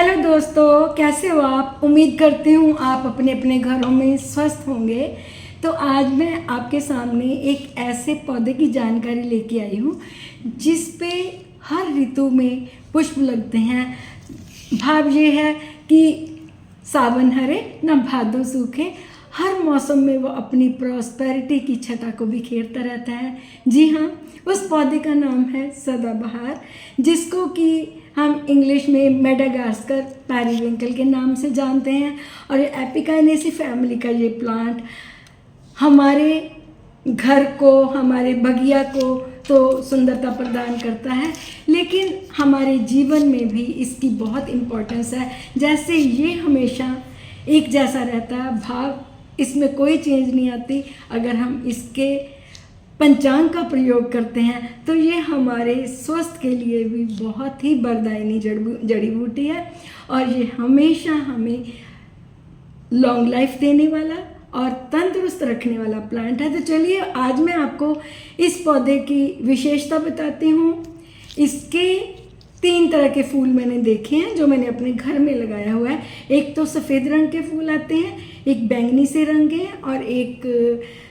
Hello दोस्तों, कैसे हो आप। उम्मीद करती हूँ आप अपने अपने घरों में स्वस्थ होंगे। तो आज मैं आपके सामने एक ऐसे पौधे की जानकारी लेके आई हूँ जिस पे हर ऋतु में पुष्प लगते हैं। भाव ये है कि सावन हरे न भादो सूखे, हर मौसम में वो अपनी प्रॉस्पेरिटी की छटा को बिखेरता रहता है। जी हाँ, उस पौधे का नाम है सदाबहार, जिसको कि हम इंग्लिश में मेडागास्कर पेरिविंकल के नाम से जानते हैं। और ये एपिकाइनेसी फैमिली का ये प्लांट हमारे घर को, हमारे बगिया को तो सुंदरता प्रदान करता है, लेकिन हमारे जीवन में भी इसकी बहुत इम्पोर्टेंस है। जैसे ये हमेशा एक जैसा रहता है, भाव इसमें कोई चेंज नहीं आती। अगर हम इसके पंचांग का प्रयोग करते हैं तो ये हमारे स्वास्थ्य के लिए भी बहुत ही वरदायिनी जड़ी बूटी है और ये हमेशा हमें लॉन्ग लाइफ देने वाला और तंदुरुस्त रखने वाला प्लांट है। तो चलिए आज मैं आपको इस पौधे की विशेषता बताती हूँ। इसके 3 तरह के फूल मैंने देखे हैं जो मैंने अपने घर में लगाया हुआ है। एक तो सफ़ेद रंग के फूल आते हैं, एक बैंगनी से रंग है और एक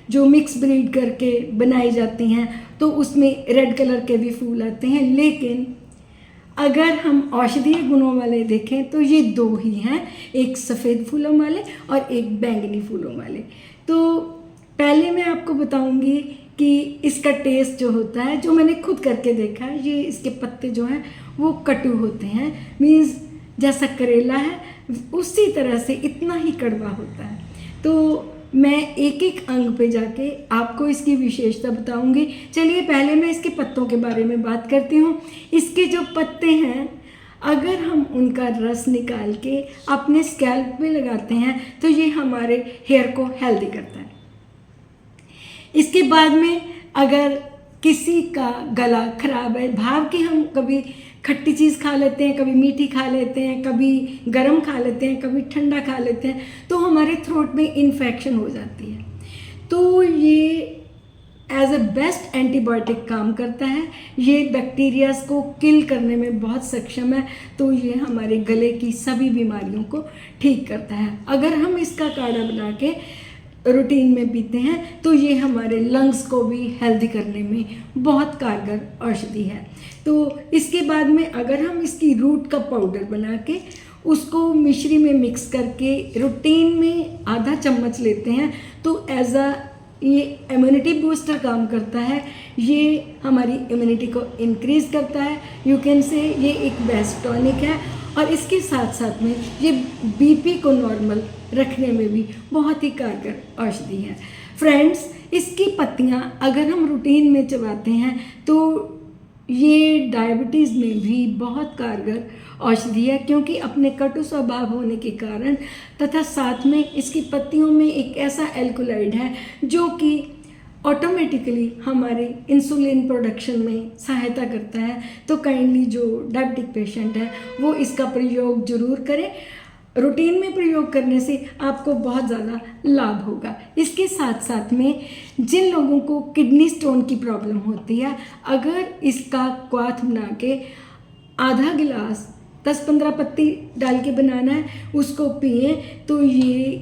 जो मिक्स ब्रीड करके बनाई जाती हैं तो उसमें रेड कलर के भी फूल आते हैं। लेकिन अगर हम औषधीय गुणों वाले देखें तो ये 2 ही हैं, एक सफ़ेद फूलों वाले और एक बैंगनी फूलों वाले। तो पहले मैं आपको बताऊंगी कि इसका टेस्ट जो होता है, जो मैंने खुद करके देखा है, ये इसके पत्ते जो हैं वो कटु होते हैं। मीन्स जैसा करेला है उसी तरह से इतना ही कड़वा होता है। तो मैं एक एक अंग पे जाके आपको इसकी विशेषता बताऊंगी। चलिए पहले मैं इसके पत्तों के बारे में बात करती हूँ। इसके जो पत्ते हैं, अगर हम उनका रस निकाल के अपने स्कैल्प पे लगाते हैं तो ये हमारे हेयर को हेल्दी करता है। इसके बाद में अगर किसी का गला खराब है, भाव कि हम कभी खट्टी चीज़ खा लेते हैं, कभी मीठी खा लेते हैं, कभी गर्म खा लेते हैं, कभी ठंडा खा लेते हैं, तो हमारे थ्रोट में इन्फेक्शन हो जाती है। तो ये एज अ बेस्ट एंटीबायोटिक काम करता है। ये बैक्टीरियाज को किल करने में बहुत सक्षम है। तो ये हमारे गले की सभी बीमारियों को ठीक करता है। अगर हम इसका काढ़ा बना के रूटीन में पीते हैं तो ये हमारे लंग्स को भी हेल्दी करने में बहुत कारगर औषधि है। तो इसके बाद में अगर हम इसकी रूट का पाउडर बना के उसको मिश्री में मिक्स करके रूटीन में आधा चम्मच लेते हैं तो एज अ ये इम्यूनिटी बूस्टर काम करता है। ये हमारी इम्यूनिटी को इंक्रीज़ करता है। यू कैन से ये एक बेस्ट टॉनिक है और इसके साथ साथ में ये बीपी को नॉर्मल रखने में भी बहुत ही कारगर औषधि है। फ्रेंड्स, इसकी पत्तियां अगर हम रूटीन में चबाते हैं तो ये डायबिटीज़ में भी बहुत कारगर औषधि है, क्योंकि अपने कटु स्वभाव होने के कारण तथा साथ में इसकी पत्तियों में एक ऐसा एल्कोलाइड है जो कि ऑटोमेटिकली हमारे इंसुलिन प्रोडक्शन में सहायता करता है। तो काइंडली जो डायबिटिक पेशेंट है वो इसका प्रयोग जरूर करें। रूटीन में प्रयोग करने से आपको बहुत ज़्यादा लाभ होगा। इसके साथ साथ में जिन लोगों को किडनी स्टोन की प्रॉब्लम होती है, अगर इसका क्वाथ बना के आधा गिलास 10-15 पत्ती डाल के बनाना है, उसको पिए तो ये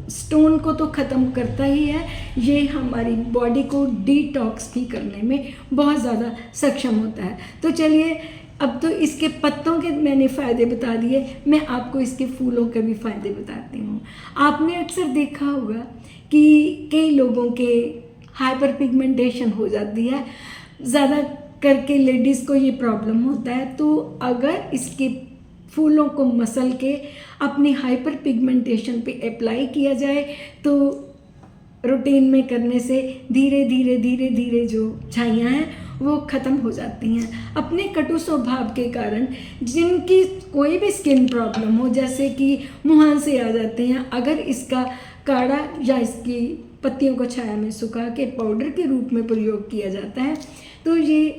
स्टोन को तो ख़त्म करता ही है, ये हमारी बॉडी को डिटॉक्स भी करने में बहुत ज़्यादा सक्षम होता है। तो चलिए अब तो इसके पत्तों के मैंने फ़ायदे बता दिए, मैं आपको इसके फूलों के भी फ़ायदे बताती हूँ। आपने अक्सर देखा होगा कि कई लोगों के हाइपर पिगमेंटेशन हो जाती है, ज़्यादा करके लेडीज़ को ये प्रॉब्लम होता है। तो अगर इसके फूलों को मसल के अपनी हाइपर पिगमेंटेशन पे अप्लाई किया जाए तो रूटीन में करने से धीरे धीरे जो छाइयाँ हैं वो ख़त्म हो जाती हैं। अपने कटु स्वभाव के कारण जिनकी कोई भी स्किन प्रॉब्लम हो, जैसे कि मुहांसे आ जाते हैं, अगर इसका काढ़ा या इसकी पत्तियों को छाया में सुखा के पाउडर के रूप में प्रयोग किया जाता है तो ये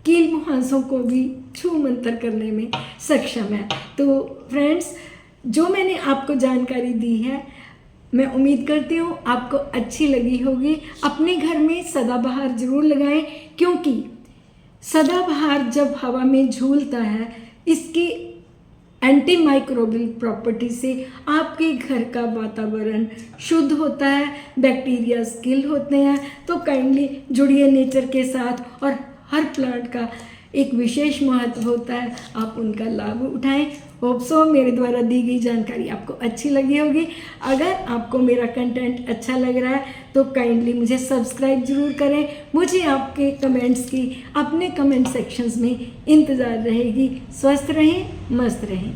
कील मुहांसों को भी छू मंतर करने में सक्षम है। तो फ्रेंड्स, जो मैंने आपको जानकारी दी है मैं उम्मीद करती हूँ आपको अच्छी लगी होगी। अपने घर में सदाबहार ज़रूर लगाएं, क्योंकि सदाबहार जब हवा में झूलता है इसकी एंटी माइक्रोबियल प्रॉपर्टी से आपके घर का वातावरण शुद्ध होता है, बैक्टीरिया किल होते हैं। तो काइंडली जुड़िए नेचर के साथ, और हर प्लांट का एक विशेष महत्व होता है, आप उनका लाभ उठाएं। होप सो मेरे द्वारा दी गई जानकारी आपको अच्छी लगी होगी। अगर आपको मेरा कंटेंट अच्छा लग रहा है तो काइंडली मुझे सब्सक्राइब जरूर करें। मुझे आपके कमेंट्स की अपने कमेंट सेक्शंस में इंतज़ार रहेगी। स्वस्थ रहें, मस्त रहें।